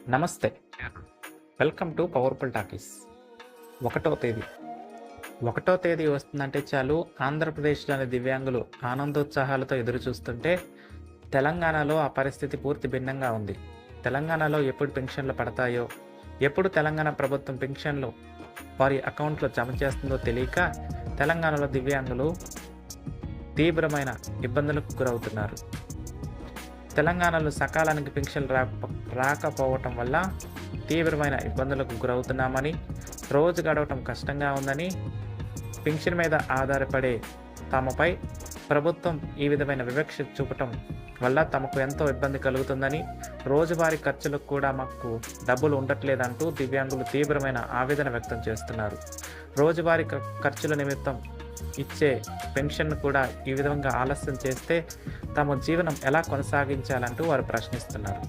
నమస్తే. Welcome to powerful talkies. ఒకటో తేదీ ఒకటో తేదీ వస్తుందంటే చాలు ఆంధ్రప్రదేశ్‌లోని దివ్యాంగులు ఆనందోత్సాహాలతో ఎదురుచూస్తుంటే, తెలంగాణలో ఆ పరిస్థితి పూర్తి భిన్నంగా ఉంది. తెలంగాణలో ఎప్పుడు పెన్షన్లు పడతాయో, ఎప్పుడు తెలంగాణ ప్రభుత్వం పెన్షన్లు వారి అకౌంట్‌లో జమ చేస్తుందో తెలియక తెలంగాణలో దివ్యాంగులు తీవ్రమైన ఇబ్బందులకు గురవుతున్నారు. తెలంగాణలో సకాలానికి పెన్షన్లు రాకపోవటం వల్ల తీవ్రమైన ఇబ్బందులకు గురవుతున్నామని, రోజు గడవటం కష్టంగా ఉందని, పెన్షన్ మీద ఆధారపడే తమపై ప్రభుత్వం ఈ విధమైన వివక్ష చూపటం వల్ల తమకు ఎంతో ఇబ్బంది కలుగుతుందని, రోజువారీ ఖర్చులకు కూడా మాకు డబ్బులు ఉండట్లేదంటూ దివ్యాంగులు తీవ్రమైన ఆవేదన వ్యక్తం చేస్తున్నారు. రోజువారీ ఖర్చుల నిమిత్తం ఇచ్చే పెన్షన్ కూడా ఈ విధంగా ఆలస్యం చేస్తే తమ జీవనం ఎలా కొనసాగించాలంటూ వారు ప్రశ్నిస్తున్నారు.